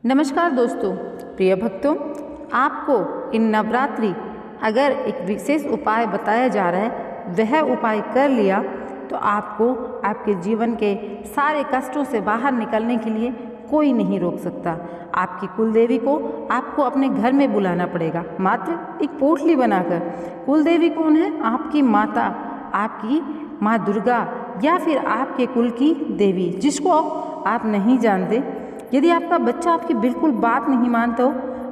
नमस्कार दोस्तों, प्रिय भक्तों, आपको इन नवरात्रि अगर एक विशेष उपाय बताया जा रहा है, वह उपाय कर लिया तो आपको आपके जीवन के सारे कष्टों से बाहर निकलने के लिए कोई नहीं रोक सकता। आपकी कुलदेवी को आपको अपने घर में बुलाना पड़ेगा, मात्र एक पोटली बनाकर। कुलदेवी कौन है? आपकी माता, आपकी माँ दुर्गा या फिर आपके कुल की देवी, जिसको आप नहीं जानते। यदि आपका बच्चा आपकी बिल्कुल बात नहीं मानता हो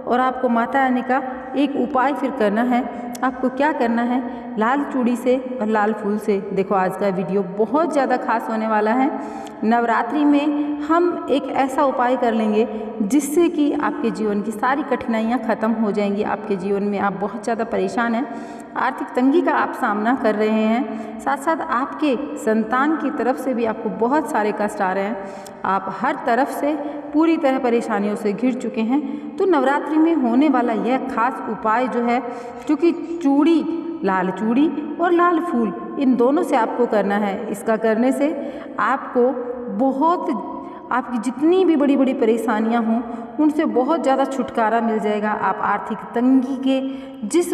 और आपको माता रानी का एक उपाय फिर करना है, आपको क्या करना है? लाल चूड़ी से और लाल फूल से। देखो, आज का वीडियो बहुत ज़्यादा खास होने वाला है। नवरात्रि में हम एक ऐसा उपाय कर लेंगे जिससे कि आपके जीवन की सारी कठिनाइयाँ ख़त्म हो जाएंगी। आपके जीवन में आप बहुत ज़्यादा परेशान हैं, आर्थिक तंगी का आप सामना कर रहे हैं, साथ साथ आपके संतान की तरफ से भी आपको बहुत सारे कष्ट आ रहे हैं, आप हर तरफ से पूरी तरह परेशानियों से घिर चुके हैं। तो नवरात्रि में होने वाला यह खास उपाय जो है, क्योंकि चूड़ी, लाल चूड़ी और लाल फूल, इन दोनों से आपको करना है। इसका करने से आपको आपकी जितनी भी बड़ी बड़ी परेशानियां हों, उनसे बहुत ज़्यादा छुटकारा मिल जाएगा। आप आर्थिक तंगी के जिस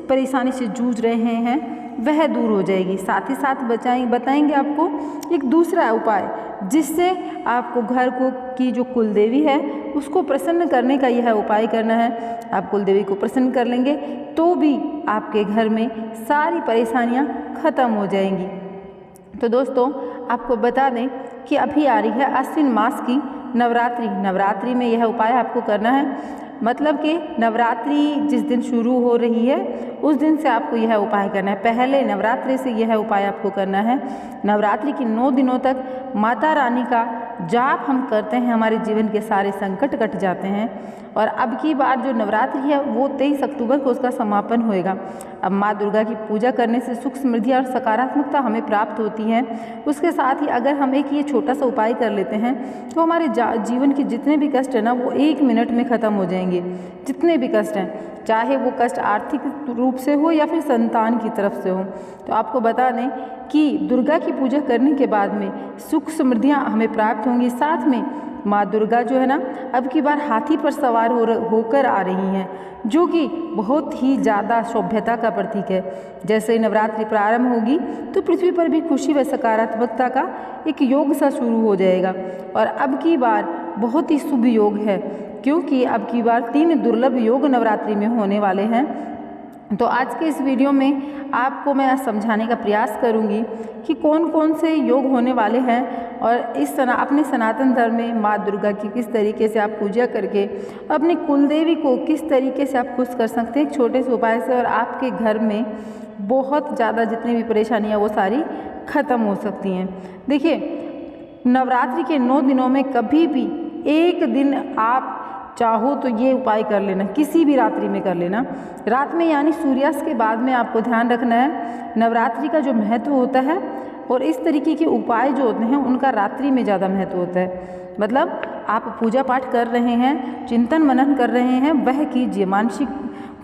परेशानी से जूझ रहे हैं वह दूर हो जाएगी। साथ ही साथ बताएंगे आपको एक दूसरा उपाय, जिससे आपको घर को की जो कुलदेवी है उसको प्रसन्न करने का यह उपाय करना है। आप कुलदेवी को प्रसन्न कर लेंगे तो भी आपके घर में सारी परेशानियां खत्म हो जाएंगी। तो दोस्तों, आपको बता दें कि अभी आ रही है आश्विन मास की नवरात्रि में यह उपाय आपको करना है। मतलब कि नवरात्रि जिस दिन शुरू हो रही है उस दिन से आपको यह उपाय करना है। पहले नवरात्रि से यह उपाय आपको करना है। नवरात्रि के 9 दिनों तक माता रानी का जाप हम करते हैं, हमारे जीवन के सारे संकट कट जाते हैं। और अब की बार जो नवरात्रि है वो 23 अक्टूबर को उसका समापन होएगा। अब माँ दुर्गा की पूजा करने से सुख, समृद्धि और सकारात्मकता हमें प्राप्त होती है। उसके साथ ही अगर हम एक ये छोटा सा उपाय कर लेते हैं तो हमारे जीवन के जितने भी कष्ट हैं ना, वो 1 मिनट में ख़त्म हो जाएंगे। जितने भी कष्ट हैं, चाहे वो कष्ट आर्थिक रूप से हो या फिर संतान की तरफ से हो। तो आपको बता दें कि दुर्गा की पूजा करने के बाद में सुख समृद्धियाँ हमें प्राप्त होंगी। साथ में माँ दुर्गा जो है ना, अब की बार हाथी पर सवार होकर आ रही हैं, जो कि बहुत ही ज़्यादा सभ्यता का प्रतीक है। जैसे ही नवरात्रि प्रारंभ होगी तो पृथ्वी पर भी खुशी व सकारात्मकता का एक योग सा शुरू हो जाएगा। और अब की बार बहुत ही शुभ योग है, क्योंकि अब की बार 3 दुर्लभ योग नवरात्रि में होने वाले हैं। तो आज के इस वीडियो में आपको मैं समझाने का प्रयास करूंगी कि कौन कौन से योग होने वाले हैं और अपने सनातन धर्म में माँ दुर्गा की किस तरीके से आप पूजा करके अपनी कुलदेवी को किस तरीके से आप खुश कर सकते हैं एक छोटे से उपाय से, और आपके घर में बहुत ज़्यादा जितनी भी परेशानियाँ वो सारी ख़त्म हो सकती हैं। देखिए, नवरात्रि के 9 दिनों में कभी भी एक दिन आप चाहो तो ये उपाय कर लेना, किसी भी रात्रि में कर लेना। रात में यानी सूर्यास्त के बाद में आपको ध्यान रखना है। नवरात्रि का जो महत्व होता है और इस तरीके के उपाय जो होते हैं उनका रात्रि में ज़्यादा महत्व होता है। मतलब आप पूजा पाठ कर रहे हैं, चिंतन मनन कर रहे हैं, वह कीजिए। मानसिक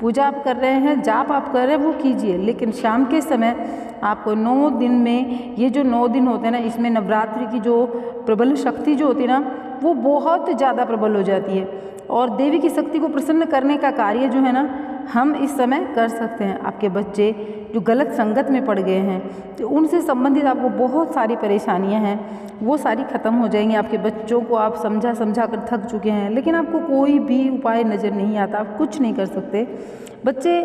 पूजा आप कर रहे हैं, जाप आप कर रहे हैं, वो कीजिए। लेकिन शाम के समय आपको 9 दिन में, ये जो 9 दिन होते हैं ना, इसमें नवरात्रि की जो प्रबल शक्ति जो होती है ना, वो बहुत ज़्यादा प्रबल हो जाती है। और देवी की शक्ति को प्रसन्न करने का कार्य जो है ना, हम इस समय कर सकते हैं। आपके बच्चे जो गलत संगत में पड़ गए हैं तो उनसे संबंधित आपको बहुत सारी परेशानियां हैं, वो सारी ख़त्म हो जाएंगी। आपके बच्चों को आप समझा कर थक चुके हैं, लेकिन आपको कोई भी उपाय नज़र नहीं आता, आप कुछ नहीं कर सकते। बच्चे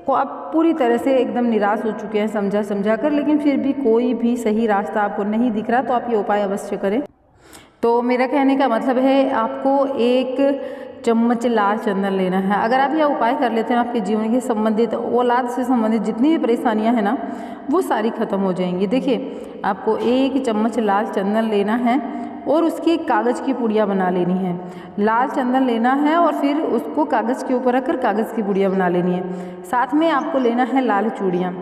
को आप पूरी तरह से एकदम निराश हो चुके हैं समझा कर, लेकिन फिर भी कोई भी सही रास्ता आपको नहीं दिख रहा, तो आप ये उपाय अवश्य करें। तो मेरा कहने का मतलब है, आपको 1 चम्मच लाल चंदन लेना है। अगर आप यह उपाय कर लेते हैं, आपके जीवन के संबंधित, औलाद से संबंधित जितनी भी परेशानियां हैं ना, वो सारी ख़त्म हो जाएंगी। देखिए, आपको 1 चम्मच लाल चंदन लेना है और उसकी कागज़ की पुड़िया बना लेनी है। लाल चंदन लेना है और फिर उसको कागज़ के ऊपर रखकर कागज़ की पुड़िया बना लेनी है। साथ में आपको लेना है लाल चूड़ियाँ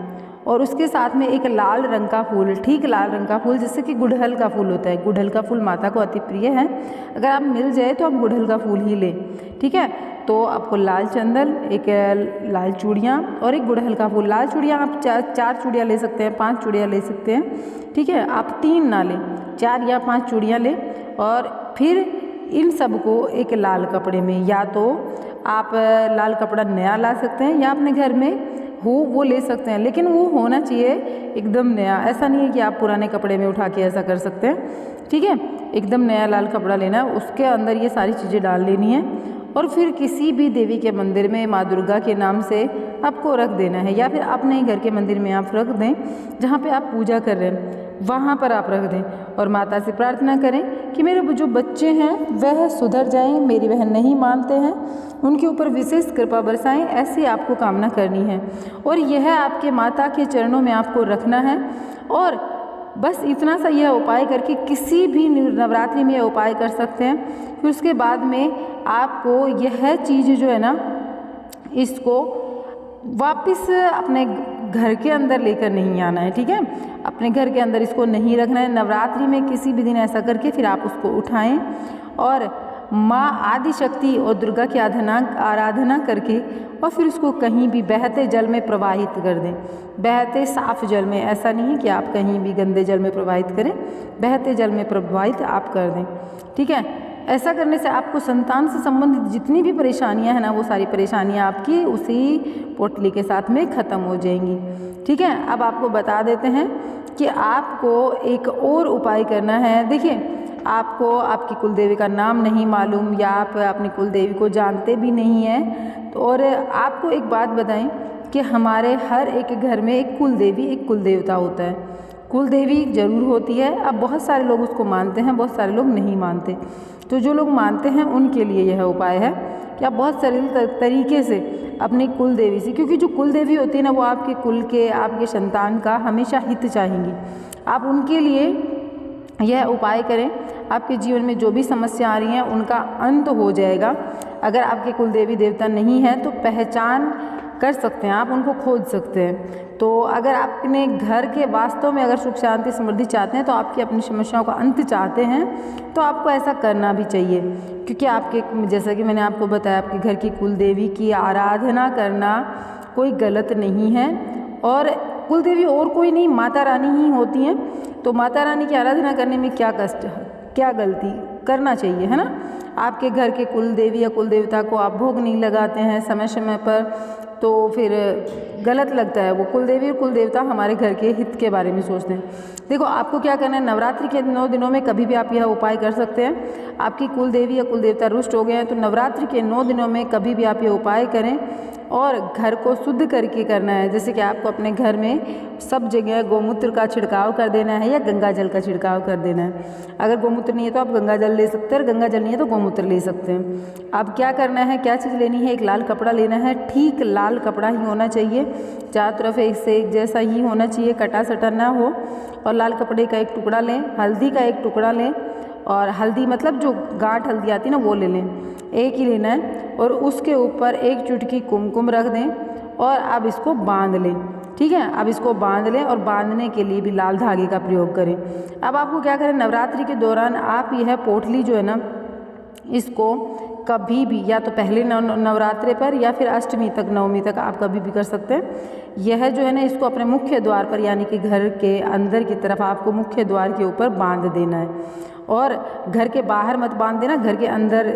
और उसके साथ में एक लाल रंग का फूल, ठीक लाल रंग का फूल, जैसे कि गुड़हल का फूल होता है। गुड़हल का फूल माता को अति प्रिय है, अगर आप मिल जाए तो आप गुड़हल का फूल ही लें, ठीक है। तो आपको लाल चंदन, एक लाल चूड़ियाँ और एक गुड़हल का फूल। लाल चूड़ियाँ आप 4 चूड़ियाँ ले सकते हैं, 5 चूड़ियाँ ले सकते हैं, ठीक है। आप 3 ना लें, 4 या 5 चूड़ियाँ लें। और फिर इन सब को एक लाल कपड़े में, या तो आप लाल कपड़ा नया ला सकते हैं या अपने घर में हो वो ले सकते हैं, लेकिन वो होना चाहिए एकदम नया। ऐसा नहीं है कि आप पुराने कपड़े में उठा के ऐसा कर सकते हैं, ठीक है। एकदम नया लाल कपड़ा लेना है, उसके अंदर ये सारी चीज़ें डाल लेनी है और फिर किसी भी देवी के मंदिर में माँ दुर्गा के नाम से आपको रख देना है, या फिर अपने ही घर के मंदिर में आप रख दें, जहाँ पे आप पूजा कर रहे हैं वहाँ पर आप रख दें और माता से प्रार्थना करें कि मेरे जो बच्चे हैं वह सुधर जाएं, मेरी बहन नहीं मानते हैं, उनके ऊपर विशेष कृपा बरसाएं, ऐसी आपको कामना करनी है। और यह आपके माता के चरणों में आपको रखना है और बस इतना सा यह उपाय करके किसी भी नवरात्रि में यह उपाय कर सकते हैं। फिर उसके बाद में आपको यह चीज़ जो है ना, इसको वापस अपने घर के अंदर लेकर नहीं आना है, ठीक है। अपने घर के अंदर इसको नहीं रखना है। नवरात्रि में किसी भी दिन ऐसा करके फिर आप उसको उठाएं और माँ आदिशक्ति और दुर्गा की आराधना करके और फिर उसको कहीं भी बहते जल में प्रवाहित कर दें, बहते साफ जल में। ऐसा नहीं है कि आप कहीं भी गंदे जल में प्रवाहित करें, बहते जल में प्रवाहित आप कर दें, ठीक है। ऐसा करने से आपको संतान से संबंधित जितनी भी परेशानियां हैं ना, वो सारी परेशानियां आपकी उसी पोटली के साथ में ख़त्म हो जाएंगी, ठीक है। अब आपको बता देते हैं कि आपको एक और उपाय करना है। देखिए, आपको आपकी कुलदेवी का नाम नहीं मालूम या आप अपनी कुलदेवी को जानते भी नहीं हैं, तो और आपको एक बात बताएं कि हमारे हर एक घर में एक कुलदेवी एक कुलदेवता होता है। कुलदेवी जरूर होती है। अब बहुत सारे लोग उसको मानते हैं, बहुत सारे लोग नहीं मानते। तो जो लोग मानते हैं उनके लिए यह उपाय है कि आप बहुत सरल तरीके से अपनी कुलदेवी से, क्योंकि जो कुलदेवी होती है ना, वो आपके कुल के, आपके संतान का हमेशा हित चाहेंगी। आप उनके लिए यह उपाय करें, आपके जीवन में जो भी समस्या आ रही हैं उनका अंत हो जाएगा। अगर आपके कुलदेवी देवता नहीं है तो पहचान कर सकते हैं, आप उनको खोज सकते हैं। तो अगर आप अपने घर के वास्तव में अगर सुख शांति समृद्धि चाहते हैं, तो आपकी अपनी समस्याओं का अंत चाहते हैं, तो आपको ऐसा करना भी चाहिए। क्योंकि आपके, जैसा कि मैंने आपको बताया, आपके घर की कुलदेवी की आराधना करना कोई गलत नहीं है। और कुलदेवी और कोई नहीं, माता रानी ही होती हैं। तो माता रानी की आराधना करने में क्या कष्ट है, क्या गलती करना चाहिए, है ना। आपके घर के कुलदेवी या कुलदेवता को आप भोग नहीं लगाते हैं समय समय पर, तो फिर गलत लगता है। वो कुलदेवी और कुलदेवता हमारे घर के हित के बारे में सोचते हैं। देखो, आपको क्या करना है, नवरात्रि के 9 दिनों में कभी भी आप यह उपाय कर सकते हैं। आपकी कुलदेवी या कुलदेवता रुष्ट हो गए हैं तो नवरात्रि के 9 दिनों में कभी भी आप ये उपाय करें और घर को शुद्ध करके करना है। जैसे कि आपको अपने घर में सब जगह गोमूत्र का छिड़काव कर देना है या गंगा जल का छिड़काव कर देना है। अगर गोमूत्र नहीं है तो आप गंगा जल ले सकते हैं, और गंगा जल नहीं है तो गोमूत्र ले सकते हैं। अब क्या करना है, क्या चीज़ लेनी है, एक लाल कपड़ा लेना है। ठीक लाल कपड़ा ही होना चाहिए, चारों तरफ एक से एक जैसा ही होना चाहिए, कटा सटा ना हो। और लाल कपड़े का एक टुकड़ा लें, हल्दी का एक टुकड़ा लें, और हल्दी मतलब जो गाढ़ हल्दी आती है ना, वो ले लें, एक ही लेना है। और उसके ऊपर एक चुटकी कुमकुम रख दें और अब इसको बांध लें, ठीक है। अब इसको बांध लें और बांधने के लिए भी लाल धागे का प्रयोग करें। अब आपको क्या करें, नवरात्रि के दौरान आप यह पोटली जो है ना, इसको कभी भी, या तो पहले नवरात्रे पर या फिर अष्टमी तक, नवमी तक आप कभी भी कर सकते हैं। यह जो है ना, इसको अपने मुख्य द्वार पर, यानी कि घर के अंदर की तरफ आपको मुख्य द्वार के ऊपर बांध देना है। और घर के बाहर मत बांध देना, घर के अंदर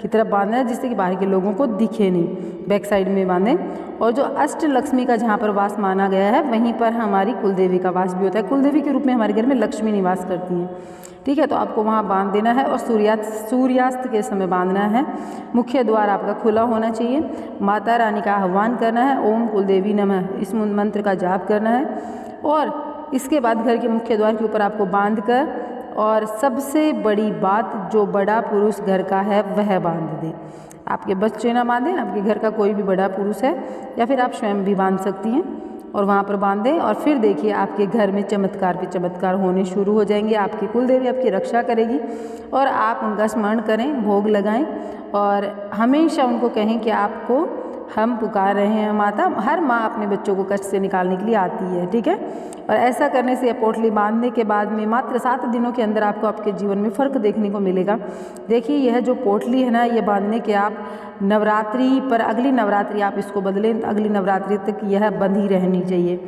की तरफ बांधना है, जिससे कि बाहर के लोगों को दिखे नहीं, बैक साइड में बांधें। और जो अष्ट लक्ष्मी का जहाँ पर वास माना गया है, वहीं पर हमारी कुलदेवी का वास भी होता है। कुलदेवी के रूप में हमारे घर में लक्ष्मी निवास करती हैं, ठीक है। तो आपको वहाँ बांध देना है और सूर्यास्त के समय बांधना है। मुख्य द्वार आपका खुला होना चाहिए। माता रानी का आह्वान करना है, ओम कुलदेवी नमः, इस मंत्र का जाप करना है। और इसके बाद घर के मुख्य द्वार के ऊपर आपको बांध कर, और सबसे बड़ी बात, जो बड़ा पुरुष घर का है वह बांध दे। आपके बच्चे ना बांधें, आपके घर का कोई भी बड़ा पुरुष है, या फिर आप स्वयं भी बांध सकती हैं और वहाँ पर बांधें। और फिर देखिए, आपके घर में चमत्कार पे चमत्कार होने शुरू हो जाएंगे। आपकी कुलदेवी आपकी रक्षा करेगी और आप उनका स्मरण करें, भोग लगाएं और हमेशा उनको कहें कि आपको हम पुकार रहे हैं माता। हर माँ अपने बच्चों को कष्ट से निकालने के लिए आती है, ठीक है। और ऐसा करने से पोटली बांधने के बाद में मात्र 7 दिनों के अंदर आपको आपके जीवन में फ़र्क देखने को मिलेगा। देखिए, यह जो पोटली है ना, ये बांधने के आप नवरात्रि पर, अगली नवरात्रि आप इसको बदलें, अगली नवरात्रि तक यह बंधी रहनी चाहिए,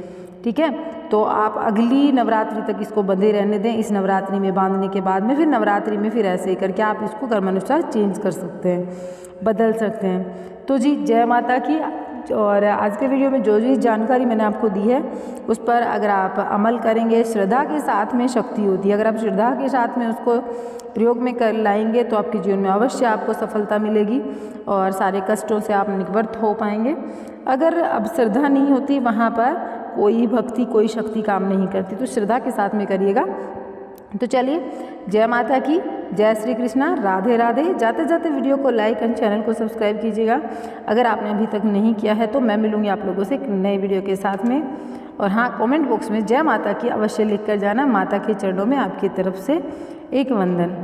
ठीक है। तो आप अगली नवरात्रि तक इसको बंधे रहने दें। इस नवरात्रि में बांधने के बाद में फिर नवरात्रि में फिर ऐसे ही करके आप इसको कर्मानुसार चेंज कर सकते हैं, बदल सकते हैं। तो जी जय माता की। और आज के वीडियो में जो जानकारी मैंने आपको दी है उस पर अगर आप अमल करेंगे, श्रद्धा के साथ में शक्ति होती है, अगर आप श्रद्धा के साथ में उसको प्रयोग में कर लाएंगे तो आपके जीवन में अवश्य आपको सफलता मिलेगी और सारे कष्टों से आप निवृत्त हो पाएंगे। अगर अब श्रद्धा नहीं होती, वहाँ पर कोई भक्ति कोई शक्ति काम नहीं करती, तो श्रद्धा के साथ में करिएगा। तो चलिए जय माता की, जय श्री कृष्णा, राधे राधे। जाते जाते वीडियो को लाइक एंड चैनल को सब्सक्राइब कीजिएगा अगर आपने अभी तक नहीं किया है। तो मैं मिलूँगी आप लोगों से एक नए वीडियो के साथ में। और हाँ, कमेंट बॉक्स में जय माता की अवश्य लिख कर जाना। माता के चरणों में आपकी तरफ से एक वंदन।